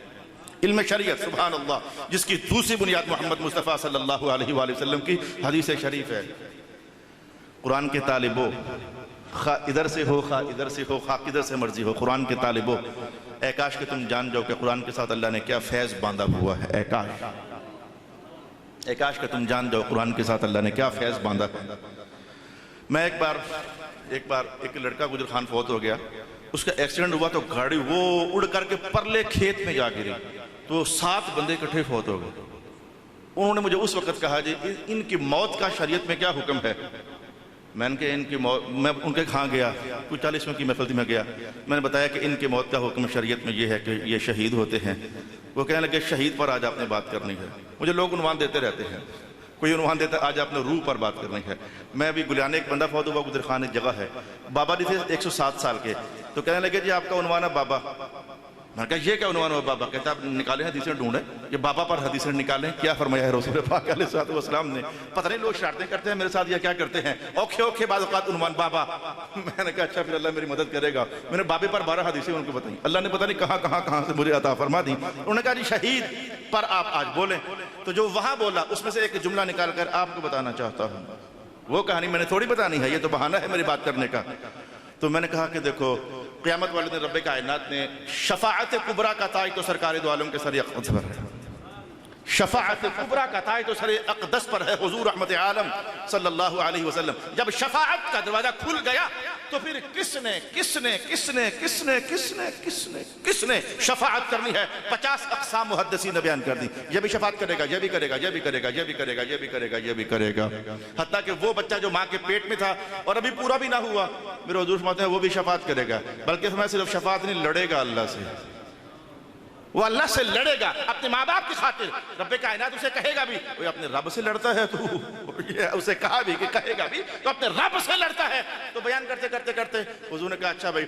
علم شریعت سبحان اللہ، جس کی دوسری بنیاد محمد مصطفیٰ صلی اللہ علیہ وآلہ وسلم کی حدیث شریف ہے. قرآن کے طالب ہو، خواہ ادھر سے ہو، خواہ ادھر سے ہو، خواہ کدھر سے مرضی ہو، قرآن کے طالب ہو. اے کاش کہ تم جان جاؤ کہ قرآن کے ساتھ اللہ نے کیا فیض باندھا ہوا ہے. اے کاش کہ تم جان جاؤ قرآن کے ساتھ اللہ نے کیا فیض باندھا. میں ایک بار ایک لڑکا گجر خان فوت ہو گیا، اس کا ایکسیڈنٹ ہوا تو گاڑی وہ اڑ کر کے پرلے کھیت میں جا گری، تو 7 بندے اکٹھے فوت ہو گئے. انہوں نے مجھے اس وقت کہا جی ان کی موت کا شریعت میں کیا حکم ہے. میں نے کہا ان کی موت، میں ان کے کھاں گیا، کوئی 40 کی محفل میں گیا. میں نے بتایا کہ ان کی موت کا حکم شریعت میں یہ ہے کہ یہ شہید ہوتے ہیں. وہ کہنے لگے شہید پر آج آپ نے بات کرنی ہے. مجھے لوگ عنوان دیتے رہتے ہیں، کوئی عنوان دیتا ہے آج آپ نے روح پر بات کرنی ہے. میں بھی گلیانے ایک بندہ فوت ہوا گجر خان ایک جگہ ہے، بابا جی تھے 107 سال کے. تو کہنے لگے جی آپ کا عنوان ہے بابا. میں نے کہا یہ کیا عنوان ہوا بابا؟ کہتا آپ نکالیں حدیثیں ڈھونڈیں، یہ بابا پر حدیثیں نکالیں. کیا فرمایا ہے رسول پاک علیہ الصلوۃ والسلام نے؟ پتہ نہیں لوگ شرارتیں کرتے ہیں میرے ساتھ یا کیا کرتے ہیں. اوکھے بعض اوقات عنوان بابا. میں نے کہا اچھا پھر اللہ میری مدد کرے گا. میں نے بابے پر 12 حدیثیں ان کو بتائیں، اللہ نے پتہ نہیں کہاں سے مجھے عطا فرما دی. انہوں نے کہا جی شہید پر آپ آج بولیں. تو جو وہاں بولا اس میں سے ایک جملہ نکال کر آپ کو بتانا چاہتا ہوں. وہ کہانی میں نے تھوڑی بتانی ہے، یہ تو بہانہ ہے میری بات کرنے کا. تو میں نے کہا کہ دیکھو قیامت والے دن رب کائنات نے شفاعت کبریٰ کا تاج تو سرکار دو عالم کے سر اقدس پر ہے. شفاعت کبریٰ کا تاج تو سر اقدس پر ہے حضور رحمت عالم صلی اللہ علیہ وسلم. جب شفاعت کا دروازہ کھل گیا تو پھر کس نے شفاعت کرنی ہے. 50 اقسام محدثین نے بیان کر دی. یہ بھی شفاعت کرے گا، یہ بھی کرے گا، یہ بھی کرے گا، یہ بھی کرے گا، یہ بھی کرے گا، یہ بھی کرے گا. حتیٰ کہ وہ بچہ جو ماں کے پیٹ میں تھا اور ابھی پورا بھی نہ ہوا، میرے حضور فرماتے ہیں وہ بھی شفاعت کرے گا. بلکہ فرمایا صرف شفاعت نہیں، لڑے گا اللہ سے. وہ اللہ سے لڑے گا اپنے ماں باپ کی خاطر. رب کائنات اسے کہے گا بھی وہ اپنے رب سے لڑتا ہے تو اسے کہا بھی کہ کہے گا بھی تو اپنے رب سے لڑتا ہے. تو بیان کرتے حضور نے کہا اچھا بھائی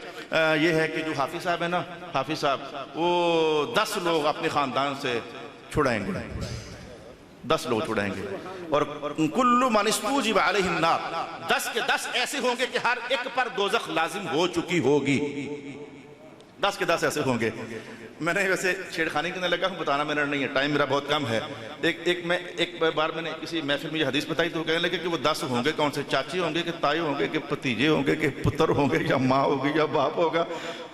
یہ ہے کہ جو حافظ صاحب ہے نا، حافظ صاحب وہ 10 لوگ اپنے خاندان سے چھڑائیں گے، 10 لوگ چھڑائیں گے. اور کل من استوجب علیہ النار، 10 کے 10 ایسے ہوں گے کہ ہر ایک پر دوزخ لازم ہو چکی ہوگی. 10 کے 10 ایسے ہوں گے. میں نے ویسے چھیڑخانی کرنے لگا ہوں، بتانا میرا نہیں ہے، ٹائم میرا بہت کم ہے. ایک بار میں نے کسی محفل میں یہ حدیث بتائی تو وہ کہنے لگے کہ وہ 10 ہوں گے کون سے، چاچی ہوں گے کہ تائی ہوں گے کہ بھتیجے ہوں گے کہ پتر ہوں گے یا ماں ہوگی یا باپ ہوگا.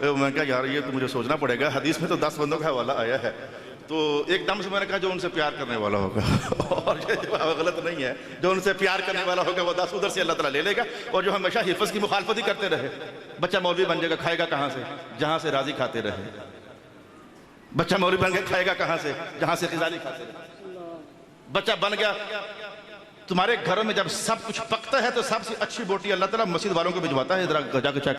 میں کہا یار یہ تو مجھے سوچنا پڑے گا، حدیث میں تو 10 بندوں کا حوالہ آیا ہے. تو ایک دم سے میں نے کہا جو ان سے پیار کرنے والا ہوگا اور یہ غلط نہیں ہے، جو ان سے پیار کرنے والا ہوگا وہ 10 ادھر سے اللہ تعالیٰ لے لے گا، اور جو ہمیشہ حفظ کی مخالفت ہی کرتے رہے، بچہ مولوی بن جائے گا، کھائے گا کہاں سے؟ جہاں سے راضی کھاتے رہے۔ بچہ مولوی بن گیا، کھائے گا کہاں سے؟ جہاں سے غذالی کھاتے رہے۔ بچہ بن گیا، تمہارے گھروں میں جب سب کچھ پکتا ہے تو سب سے اچھی بوٹی اللہ تعالیٰ مسجد والوں کو بھجواتا ہے، ادھر جا کے چیک،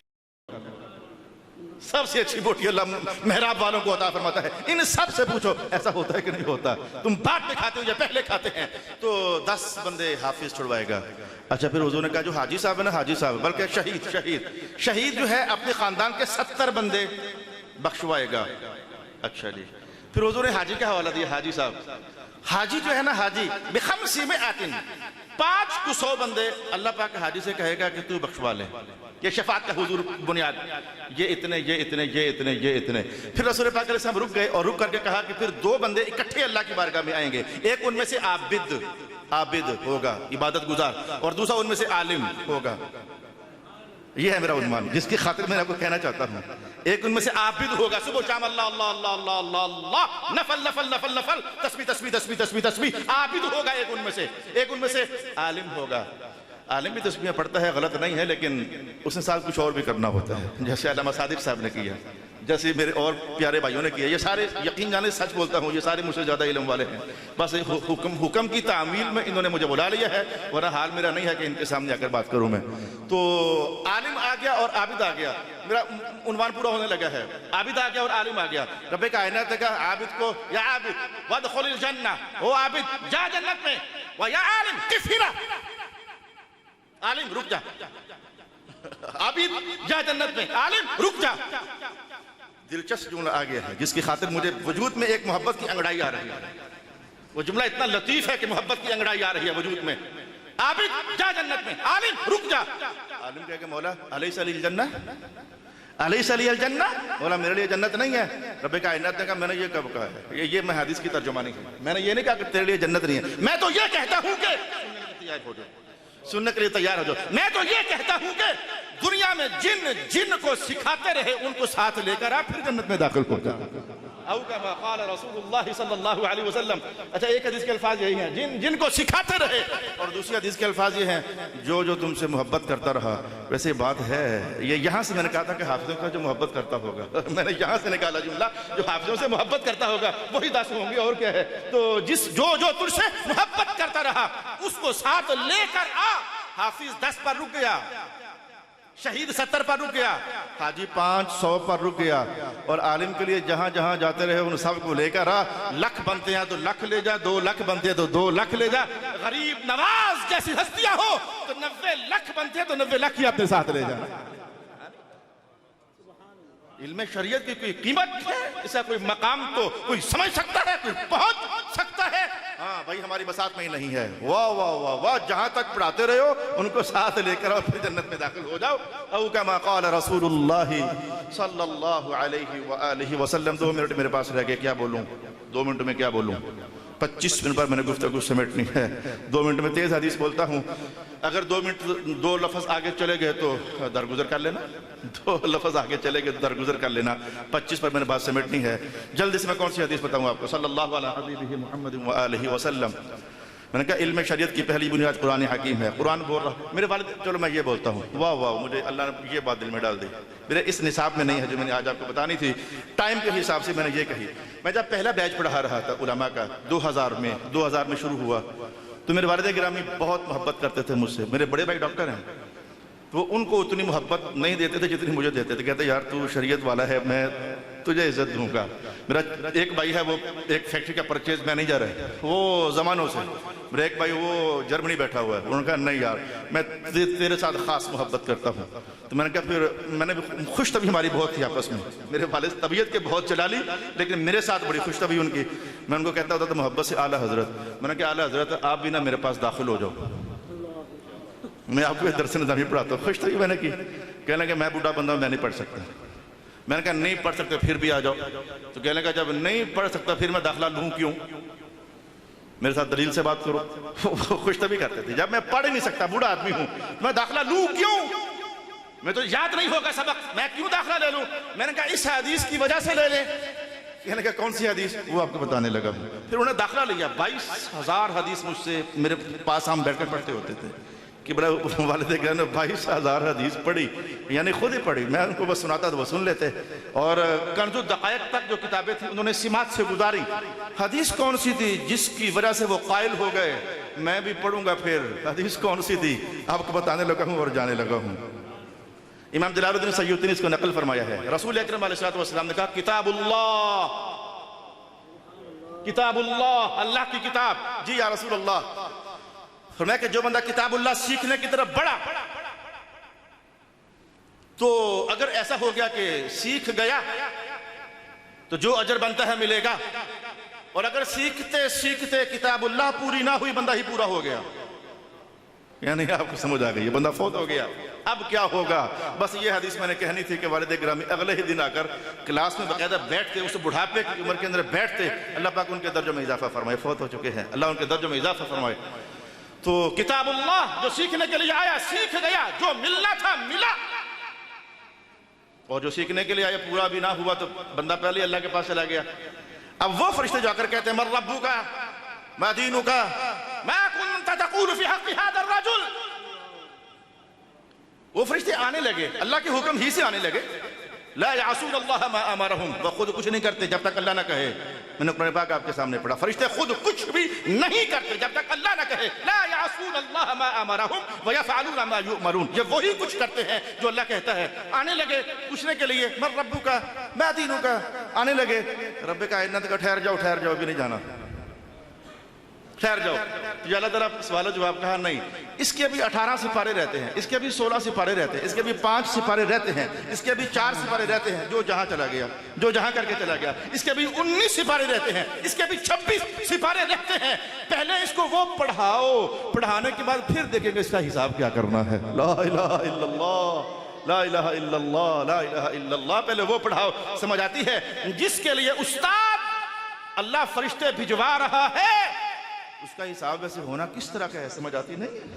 سب سے اچھی بوٹی اللہ محراب والوں کو عطا فرماتا ہے۔ ان سب سے پوچھو ایسا ہوتا ہے کہ نہیں ہوتا؟ تم بعد میں کھاتے ہو یا پہلے کھاتے ہیں؟ تو 10 بندے حافظ چھڑوائے گا۔ اچھا پھر حضور نے کہا جو حاجی صاحب ہے نا، حاجی صاحب بلکہ شہید جو ہے اپنے خاندان کے 70 بندے بخشوائے گا۔ اچھا جی، پھر حضور نے حاجی کا حوالہ دیا، حاجی صاحب، حاجی جو ہے نا، حاجی بخمسی میں آتن، 500 بندے اللہ پاک حاجی سے کہے گا کہ تو بخشوا لے، یہ شفاعت کا حضور بنیاد، یہ اتنے یہ اتنے یہ اتنے یہ اتنے۔ پھر رسول پاک علیہ السلام رک گئے اور رک کر کے کہا کہ پھر 2 بندے اکٹھے اللہ کی بارگاہ میں آئیں گے، ایک ان میں سے عابد ہوگا، عبادت گزار، اور دوسرا ان میں سے عالم ہوگا۔ یہ ہے میرا عنوان جس کی خاطر میں آپ کو کہنا چاہتا ہوں۔ ایک ان میں سے عابد ہوگا، صبح شام اللہ اللہ اللہ اللہ اللہ اللہ، نفل نفل نفل نفل، تسبیح تسبیح تسبیح تسبیح تسبیح، عابد ہوگا ایک ان میں سے۔ ایک ان میں سے عالم ہوگا، عالم بھی تسبیح پڑھتا ہے، غلط نہیں ہے، لیکن اس نے ساتھ کچھ اور بھی کرنا ہوتا ہے، جیسے علامہ صادق صاحب نے کیا، جیسے میرے اور پیارے بھائیوں نے کیا۔ یہ سارے یقین جانے سچ بولتا ہوں، یہ سارے مجھ سے زیادہ علم والے ہیں، بس حکم کی تعمیل میں انہوں نے مجھے بلا لیا ہے، ورنہ حال میرا نہیں ہے کہ ان کے سامنے آ کر بات کروں میں۔ تو عالم آ گیا اور عابد آ گیا، میرا عنوان پورا ہونے لگا ہے۔ عابد آ گیا اور عالم آ گیا۔ رب کائنات نے کہا عابد کو، یا عابد وادخل الجنہ، او عابد جا جنت میں، ویا عالم قف ہنا، عالم رک جا، عابد جا جنت میں، عالم رک جا۔ دلچسپ جملہ آ گیا ہے جس کی خاطر مجھے وجود میں ایک محبت کی انگڑائی آ رہی ہے۔ وہ جملہ اتنا لطیف ہے کہ محبت کی انگڑائی آ رہی ہے وجود میں۔ عابد جا جنت میں، عالم رک جا۔ عالم کہے کہ مولا الیس لی الجنہ، الیس لی الجنہ، مولا میرے لیے جنت نہیں ہے؟ رب کائنات نے کہا میں نے یہ کب کہا ہے؟ یہ میں حدیث کی ترجمہ نہیں ہے، میں نے یہ نہیں کہا کہ تیرے لیے جنت نہیں ہے، میں تو یہ کہتا ہوں کہ سننے کے لیے تیار ہو جاؤ، میں تو یہ کہتا ہوں کہ دنیا میں جن کو سکھاتے رہے ان کو ساتھ لے کر آپ پھر جنت میں داخل ہو جاؤ، او کما قال رسول اللہ صلی اللہ علیہ وسلم۔ اچھا ایک حدیث کے الفاظ یہی ہیں، جن کو سکھاتے رہے، اور دوسری حدیث کے الفاظ یہ ہیں جو تم سے محبت کرتا رہا۔ ویسے بات ہے یہ، یہاں سے میں نے کہا تھا کہ حافظوں کا جو محبت کرتا ہوگا، میں نے یہاں سے نکالا جملہ، جو حافظوں سے محبت کرتا ہوگا وہی 10 ہوں گے، اور کیا ہے؟ تو جو تجھ سے محبت کرتا رہا اس کو ساتھ لے کر آ۔ حافظ 10 پر رک گیا، شہید 70 پر رک گیا، حاجی 500 پر رک گیا، اور عالم کے لیے جہاں جہاں جاتے رہے ان سب کو لے کر آ۔ 1,00,000 بنتے ہیں تو 1,00,000 لے جا، 2,00,000 بنتے ہیں تو 2,00,000 لے جا، غریب نواز جیسی ہستیاں ہو تو 90,00,000 بنتے ہیں تو 90,00,000 ہی اپنے ساتھ لے جا۔ علم شریعت کی کوئی قیمت ہے؟ اسے کوئی مقام تو کوئی سمجھ سکتا ہے، کوئی پہنچ سکتا ہے؟ ہاں بھائی ہماری بساط میں ہی نہیں ہے۔ واہ واہ واہ واہ، جہاں تک پڑھاتے رہے ہو ان کو ساتھ لے کر اور پھر جنت میں داخل ہو جاؤ۔ او کما قال رسول اللہ صلی اللہ علیہ وآلہ وسلم۔ 2 منٹ میرے پاس رہ گئے، کیا بولوں 2 منٹ میں کیا بولوں؟ 25 منٹ پر میں نے گفتگو سمیٹنی ہے، 2 منٹ میں تیز حدیث بولتا ہوں۔ اگر 2 منٹ 2 لفظ آگے چلے گئے تو درگزر کر لینا، 2 لفظ آگے چلے گئے تو درگزر کر لینا۔ 25 پر میں نے بات سمیٹنی ہے، جلدی سے میں کون سی حدیث بتاؤں آپ کو؟ صلی اللہ علیہ حبیبہ محمد وآلہ وسلم۔ میں نے کہا علم شریعت کی پہلی بنیاد قرآن حکیم ہے، قرآن بول رہا۔ میرے والد، چلو میں یہ بولتا ہوں، واہ واہ، مجھے اللہ نے یہ بات دل میں ڈال دی، میرے اس نصاب میں نہیں ہے جو میں نے آج آپ کو بتانی تھی، ٹائم کے حساب سے میں نے یہ کہی۔ میں جب پہلا بیچ پڑھا رہا تھا علماء کا 2000 میں شروع ہوا، تو میرے والد گرامی بہت محبت کرتے تھے مجھ سے۔ میرے بڑے بھائی ڈاکٹر ہیں، وہ ان کو اتنی محبت نہیں دیتے تھے جتنی مجھے دیتے تھے، کہتے یار تو شریعت والا ہے، میں تجھے عزت دوں گا۔ میرا ایک بھائی ہے، وہ ایک فیکٹری کا پرچیز مینیجر ہے، وہ زمانوں سے۔ میرا ایک بھائی وہ جرمنی بیٹھا ہوا ہے، انہوں نے کہا نہیں یار میں تیرے ساتھ خاص محبت کرتا ہوں۔ تو میں نے کہا پھر میں نے خوش طبی ہماری بہت تھی آپس میں، میرے والد طبیعت کے بہت جلالی لیکن میرے ساتھ بڑی خوش طبی ان کی۔ میں ان کو کہتا ہوتا تھا محبت سے اعلیٰ حضرت۔ میں نے کہا اعلیٰ حضرت آپ بھی نا میرے پاس داخل ہو جاؤ، میں آپ کو درس نظامی پڑھاتا ہوں۔ خوش طبی میں نے کی، کہنے لگا میں بوڑھا بندہ ہوں، میں نہیں پڑھ سکتا۔ میں نے کہا نہیں پڑھ سکتے پھر بھی آ جاؤ۔ تو کہنے لگا جب نہیں پڑھ سکتا پھر میں داخلہ لوں کیوں؟ میرے ساتھ دلیل سے بات کرو۔ خوش طبی کرتے تھے، جب میں پڑھ ہی نہیں سکتا، بوڑھا آدمی ہوں، میں داخلہ لوں کیوں؟ میں تو یاد نہیں ہوگا سبق، میں کیوں داخلہ لے لوں؟ میں نے کہا اس حدیث کی وجہ سے لے لیں کہنے کا کون سی حدیث؟ وہ آپ کو بتانے لگا. پھر انہوں نے داخلہ لیا. 22,000 حدیث مجھ سے میرے پاس ہم بیٹھ کر پڑھتے ہوتے تھے کہ بڑا والد گرامی نے 22,000 حدیث پڑھی، یعنی خود ہی پڑھی. میں ان کو بس سناتا تو وہ سن لیتے. اور کنز الدقائق تک جو کتابیں تھیں انہوں نے سماعت سے گزاری. حدیث کون سی تھی جس کی وجہ سے وہ قائل ہو گئے میں بھی پڑھوں گا؟ پھر حدیث کون سی تھی آپ کو بتانے لگا ہوں اور جانے لگا ہوں. امام جلال الدین سیوطی نے اس کو نقل فرمایا ہے. رسول اکرم علیہ السلام نے کہا کتاب اللہ، کتاب اللہ، اللہ کی کتاب. جی یا رسول اللہ. فرمایا کہ جو بندہ کتاب اللہ سیکھنے کی طرف بڑھا تو اگر ایسا ہو گیا کہ سیکھ گیا تو جو اجر بنتا ہے ملے گا، اور اگر سیکھتے سیکھتے کتاب اللہ پوری نہ ہوئی بندہ ہی پورا ہو گیا. یعنی آپ کو سمجھ آ گئی، یہ بندہ فوت ہو گیا اب کیا ہوگا. بس یہ حدیث میں نے کہنی تھی کہ والد گرامی اگلے ہی دن آ کر کلاس میں باقاعدہ بیٹھتے، اس بڑھاپے کی عمر کے اندر بیٹھتے. اللہ پاک ان کے درجوں میں اضافہ فرمائے. فوت ہو چکے ہیں، اللہ ان کے درجوں میں اضافہ فرمائے. تو کتاب اللہ جو سیکھنے کے لیے آیا سیکھ گیا، جو ملنا تھا ملا، اور جو سیکھنے کے لیے آیا پورا بھی نہ ہوا تو بندہ پہلے اللہ کے پاس چلا گیا. اب وہ فرشتے جا کر کہتے ہیں من ربک ما دینک ما کنت تقول فی حق هذا الرجل. وہ فرشتے آنے لگے، اللہ کے حکم ہی سے آنے لگے. لا یعصون اللہ ما امرہم، وہ خود کچھ نہیں کرتے جب تک اللہ نہ کہے. میں نے قرآن پاک آپ کے سامنے پڑھا، فرشتے خود کچھ بھی نہیں کرتے جب تک اللہ نہ کہے. لا یعصون اللہ ما امرہم ویفعلون ما یؤمرون. یہ وہی کچھ کرتے ہیں جو اللہ کہتا ہے. آنے لگے پوچھنے کے لیے من ربک ما دینک. آنے لگے رب کائنات کا ٹھہر جاؤ ٹھہر جاؤ، ابھی نہیں جانا، ٹھہر جاؤ. تو اللہ تعالیٰ سوال و جواب کہا نہیں. اس کے بھی 18 سپارے رہتے ہیں، اس کے بھی 16 سپارے رہتے ہیں، اس کے بھی 5 سپارے رہتے ہیں، اس کے بھی 4 سپارے رہتے ہیں، جو جہاں چلا گیا، جو جہاں کر کے چلا گیا. اس کے بھی 19 سپارے رہتے ہیں، اس کے بھی 26 سپارے رہتے ہیں. پہلے اس کو وہ پڑھاؤ، پڑھانے کے بعد پھر دیکھیں گے اس کا حساب کیا کرنا ہے. لا الہ الا اللہ، لا الہ الا اللہ، لا الہ الا اللہ. پہلے وہ پڑھاؤ. سمجھ آتی ہے جس کے لیے استاد اللہ فرشتے بھجوا رہا ہے اس کا حساب ویسے ہونا کس طرح کا ہے سمجھ آتی نہیں؟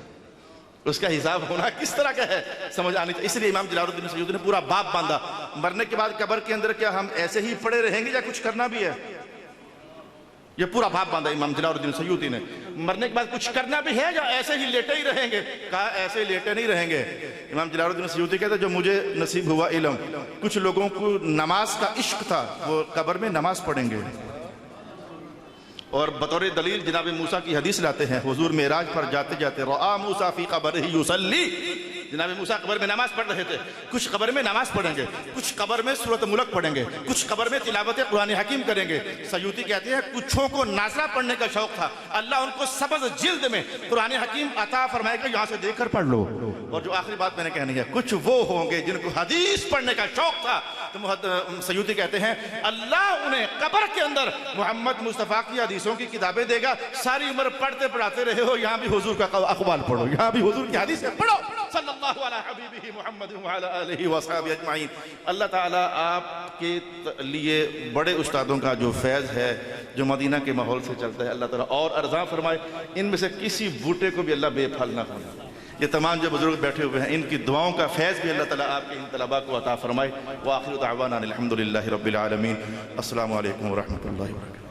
اس کا حساب ہونا کس طرح کا ہے سمجھ آنی چاہیے. اس لیے امام جلال الدین سیوطی نے پورا باب باندھا. مرنے کے بعد قبر کے اندر کیا ہم ایسے ہی پڑے رہیں گے یا کچھ کرنا بھی ہے؟ یہ پورا باب باندھا امام جلال الدین سیوطی نے. مرنے کے بعد کچھ کرنا بھی ہے یا ایسے ہی لیٹے ہی رہیں گے؟ کہا ایسے ہی لیٹے نہیں رہیں گے. امام جلال الدین سیوطی کہتے ہیں جو مجھے نصیب ہوا علم، کچھ لوگوں کو نماز کا عشق تھا، وہ قبر میں نماز پڑھیں گے. اور بطور دلیل جناب موسیٰ کی حدیث لاتے ہیں، حضور معراج پر جاتے جاتے رآ موسیٰ فی قبرہ یصلی. جناب موسیٰ قبر میں نماز پڑھ رہے تھے. کچھ قبر میں نماز پڑھیں گے، کچھ قبر میں سورۃ ملک پڑھیں گے، کچھ قبر میں تلاوت قرآن حکیم کریں گے. سیوطی کہتے ہیں کچھوں کو نازلہ پڑھنے کا شوق تھا، اللہ ان کو سبز جلد میں قرآن حکیم عطا فرمائے کہ یہاں سے دیکھ کر پڑھ لو. اور جو آخری بات میں نے کہنی ہے، کچھ وہ ہوں گے جن کو حدیث پڑھنے کا شوق تھا. تو سیوطی کہتے ہیں اللہ انہیں قبر کے اندر محمد مصطفیٰ کی حدیثوں کی کتابیں دے گا. ساری عمر پڑھتے پڑھاتے رہے ہو، یہاں بھی حضور کا اقوال پڑھو، یہاں بھی حضور کی حدیثیں پڑھو. صلی اللہ علی حبیبہ محمد وعلی آلہ وصحبہ اجمعین. اللہ تعالیٰ آپ کے لیے بڑے استادوں کا جو فیض ہے، جو مدینہ کے ماحول سے چلتا ہے، اللہ تعالیٰ اور ارزاں فرمائے. ان میں سے کسی بوٹے کو بھی اللہ بے پھل نہ کرے. یہ تمام جو بزرگ بیٹھے ہوئے ہیں ان کی دعاؤں کا فیض بھی اللہ تعالیٰ آپ کے ان طلباء کو عطا فرمائے. وآخر دعوانا الحمدللہ رب العالمین. السلام علیکم ورحمۃ اللہ وبرکاتہ.